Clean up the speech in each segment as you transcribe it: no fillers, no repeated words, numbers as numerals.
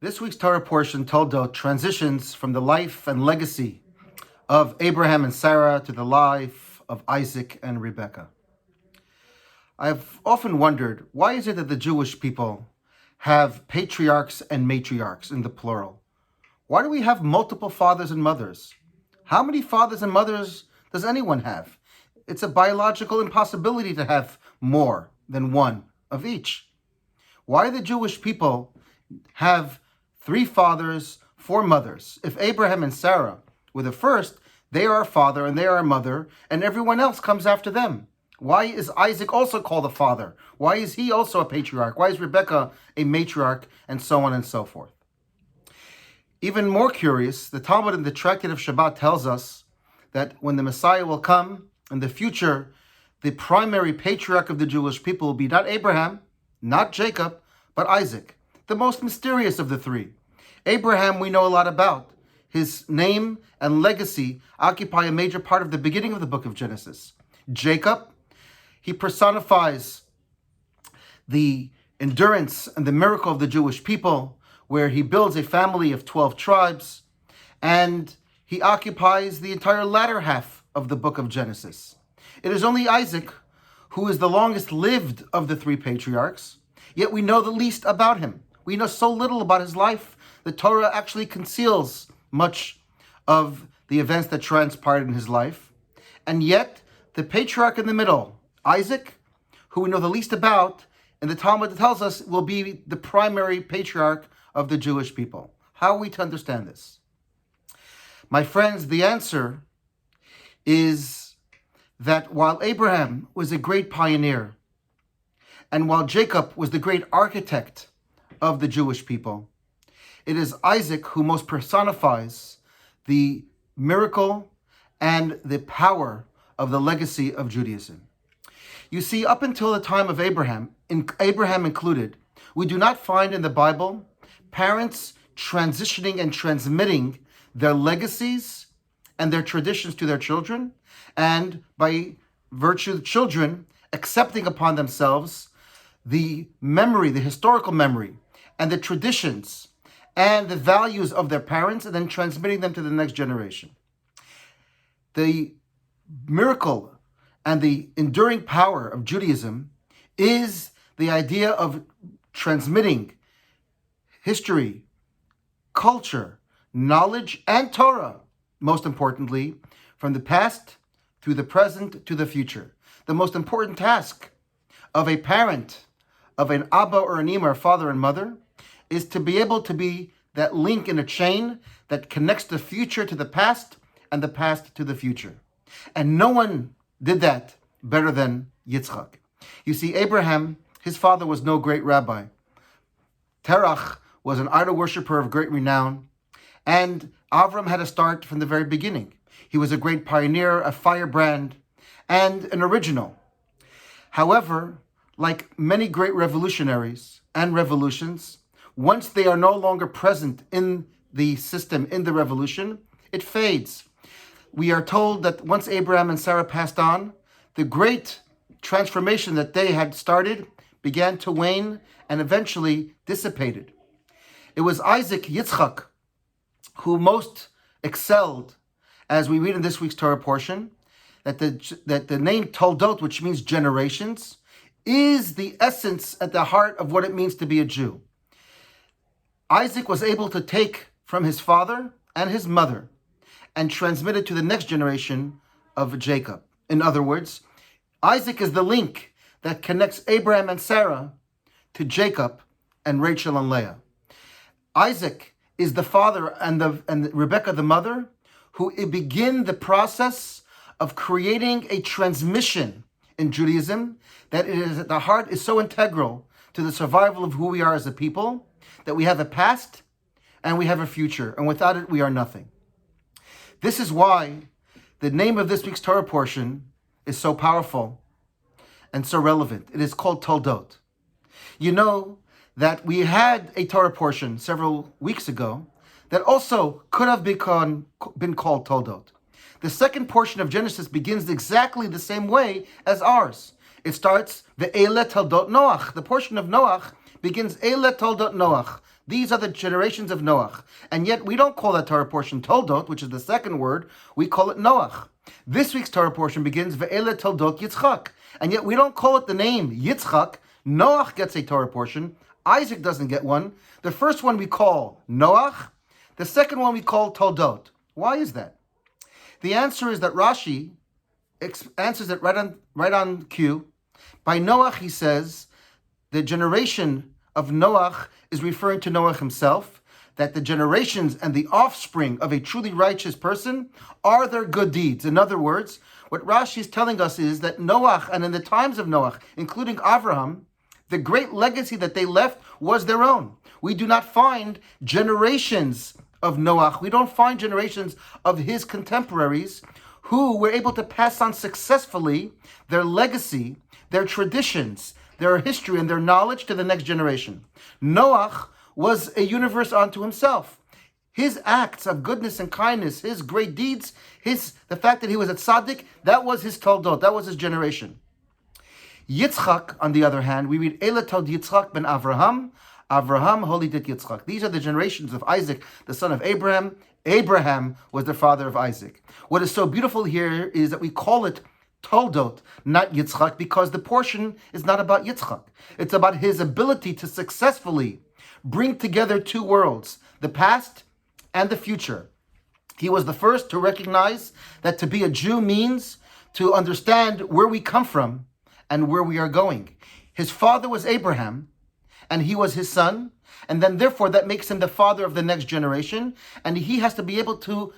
This week's Torah portion, Toldot, transitions from the life and legacy of Abraham and Sarah to the life of Isaac and Rebekah. I've often wondered, why is it that the Jewish people have patriarchs and matriarchs in the plural? Why do we have multiple fathers and mothers? How many fathers and mothers does anyone have? It's a biological impossibility to have more than one of each. Why do the Jewish people have 3 fathers, 4 mothers? If Abraham and Sarah were the first, they are a father and they are a mother, and everyone else comes after them. Why is Isaac also called a father? Why is he also a patriarch? Why is Rebekah a matriarch? And so on and so forth. Even more curious, the Talmud in the Tractate of Shabbat tells us that when the Messiah will come in the future, the primary patriarch of the Jewish people will be not Abraham, not Jacob, but Isaac, the most mysterious of the 3. Abraham we know a lot about. His name and legacy occupy a major part of the beginning of the book of Genesis. Jacob, he personifies the endurance and the miracle of the Jewish people, where he builds a family of 12 tribes, and he occupies the entire latter half of the book of Genesis. It is only Isaac who is the longest lived of the 3 patriarchs, yet we know the least about him. We know so little about his life. The Torah actually conceals much of the events that transpired in his life. And yet, the patriarch in the middle, Isaac, who we know the least about, and the Talmud tells us will be the primary patriarch of the Jewish people. How are we to understand this? My friends, the answer is that while Abraham was a great pioneer, and while Jacob was the great architect of the Jewish people, it is Isaac who most personifies the miracle and the power of the legacy of Judaism. You see, up until the time of Abraham included, we do not find in the Bible parents transitioning and transmitting their legacies and their traditions to their children, and by virtue of children accepting upon themselves the memory, the historical memory, and the traditions and the values of their parents, and then transmitting them to the next generation. The miracle and the enduring power of Judaism is the idea of transmitting history, culture, knowledge, and Torah, most importantly, from the past through the present to the future. The most important task of a parent, of an Abba or an Ima, or father and mother, is to be able to be that link in a chain that connects the future to the past and the past to the future. And no one did that better than Yitzchak. You see, Abraham, his father was no great rabbi. Terach was an idol worshiper of great renown, and Avram had to start from the very beginning. He was a great pioneer, a firebrand, and an original. However, like many great revolutionaries and revolutions, once they are no longer present in the system, in the revolution, it fades. We are told that once Abraham and Sarah passed on, the great transformation that they had started began to wane and eventually dissipated. It was Isaac, Yitzchak, who most excelled, as we read in this week's Torah portion, that the name Toldot, which means generations, is the essence at the heart of what it means to be a Jew. Isaac was able to take from his father and his mother and transmit it to the next generation of Jacob. In other words, Isaac is the link that connects Abraham and Sarah to Jacob and Rachel and Leah. Isaac is the father and Rebekah the mother who begin the process of creating a transmission in Judaism that it is at the heart is so integral to the survival of who we are as a people, that we have a past and we have a future, and without it we are nothing. This is why the name of this week's Torah portion is so powerful and so relevant. It is called Toldot. You know that we had a Torah portion several weeks ago that also could have been called Toldot. The second portion of Genesis begins exactly the same way as ours. It starts, Ve'ele Toldot Noach. The portion of Noach begins, Eile Toldot Noach. These are the generations of Noach. And yet we don't call that Torah portion Toldot, which is the second word. We call it Noach. This week's Torah portion begins Ve'ele Toldot Yitzchak. And yet we don't call it the name Yitzchak. Noach gets a Torah portion. Isaac doesn't get one. The first one we call Noach. The second one we call Toldot. Why is that? The answer is that Rashi answers it right on cue. By Noach, he says, the generation of Noach is referring to Noach himself, that the generations and the offspring of a truly righteous person are their good deeds. In other words, what Rashi is telling us is that Noach, and in the times of Noach, including Avraham, the great legacy that they left was their own. We do not find generations of Noach. We don't find generations of his contemporaries who were able to pass on successfully their legacy, their traditions, their history, and their knowledge to the next generation. Noach was a universe unto himself. His acts of goodness and kindness, his great deeds, the fact that he was a tzaddik, that was his Toldot, that was his generation. Yitzchak, on the other hand, we read Ela Tod Yitzchak ben Avraham, Avraham holidit Yitzchak. These are the generations of Isaac, the son of Abraham. Abraham was the father of Isaac. What is so beautiful here is that we call it Toldot, not Yitzchak, because the portion is not about Yitzchak. It's about his ability to successfully bring together two worlds, the past and the future. He was the first to recognize that to be a Jew means to understand where we come from and where we are going. His father was Abraham, and he was his son, and then therefore that makes him the father of the next generation, and he has to be able to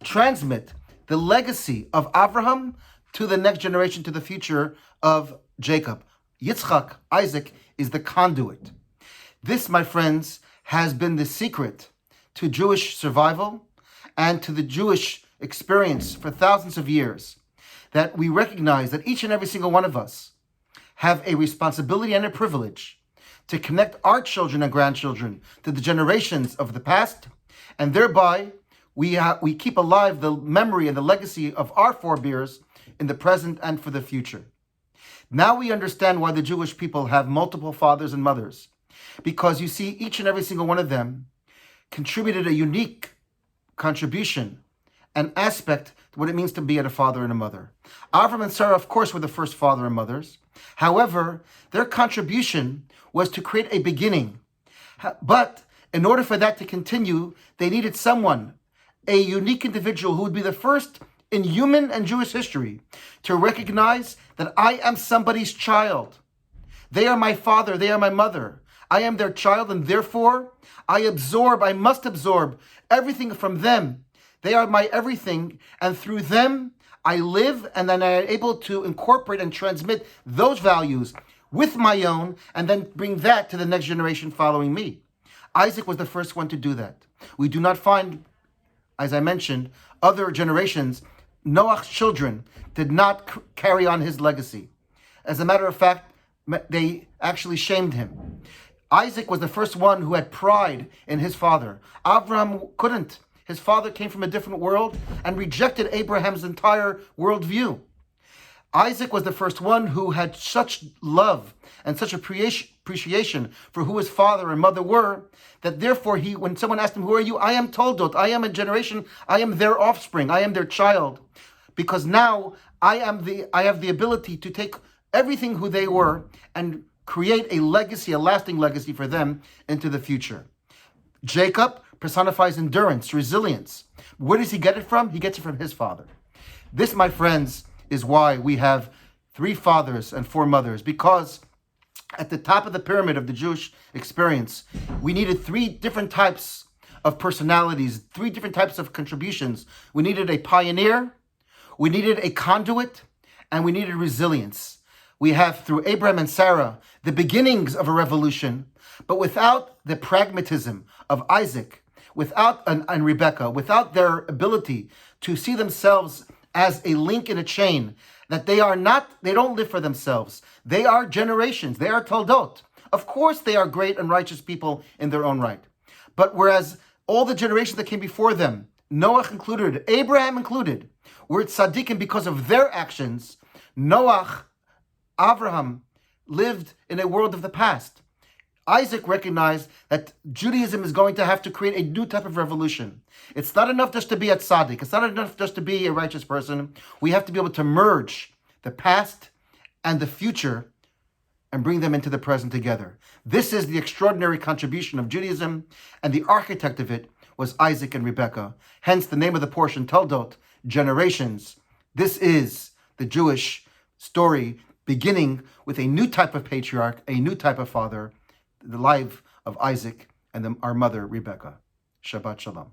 transmit the legacy of Abraham to the next generation, to the future of Jacob. Yitzchak, Isaac, is the conduit. This, my friends, has been the secret to Jewish survival and to the Jewish experience for thousands of years, that we recognize that each and every single one of us have a responsibility and a privilege to connect our children and grandchildren to the generations of the past, and thereby we keep alive the memory and the legacy of our forebears in the present and for the future. Now we understand why the Jewish people have multiple fathers and mothers, because you see each and every single one of them contributed a unique contribution and aspect to what it means to be a father and a mother. Avram and Sarah, of course, were the first father and mothers. However, their contribution was to create a beginning. But in order for that to continue, they needed someone, a unique individual who would be the first in human and Jewish history to recognize that I am somebody's child. They are my father, they are my mother. I am their child, and therefore I must absorb everything from them. They are my everything, and through them I live, and then I am able to incorporate and transmit those values with my own, and then bring that to the next generation following me. Isaac was the first one to do that. We do not find, as I mentioned, other generations. Noach's children did not carry on his legacy. As a matter of fact, they actually shamed him. Isaac was the first one who had pride in his father. Abraham couldn't. His father came from a different world and rejected Abraham's entire worldview. Isaac was the first one who had such love and such appreciation for who his father and mother were, that therefore when someone asked him, "Who are you?" "I am Toldot. I am a generation. I am their offspring. I am their child. Because now I have the ability to take everything who they were and create a legacy, a lasting legacy for them into the future." Jacob personifies endurance, resilience. Where does he get it from? He gets it from his father. This, my friends, is why we have 3 fathers and 4 mothers, because at the top of the pyramid of the Jewish experience, we needed 3 different types of personalities, 3 different types of contributions. We needed a pioneer, we needed a conduit, and we needed resilience. We have, through Abraham and Sarah, the beginnings of a revolution, but without the pragmatism of Isaac, and Rebecca, without their ability to see themselves as a link in a chain, that they don't live for themselves. They are generations, they are Toldot. Of course they are great and righteous people in their own right. But whereas all the generations that came before them, Noach included, Abraham included, were tzaddikim because of their actions, Noach, Abraham lived in a world of the past. Isaac recognized that Judaism is going to have to create a new type of revolution. It's not enough just to be a tzaddik. It's not enough just to be a righteous person. We have to be able to merge the past and the future and bring them into the present together. This is the extraordinary contribution of Judaism, and the architect of it was Isaac and Rebekah. Hence the name of the portion, Toldot, generations. This is the Jewish story beginning with a new type of patriarch, a new type of father, the life of Isaac and our mother, Rebekah. Shabbat Shalom.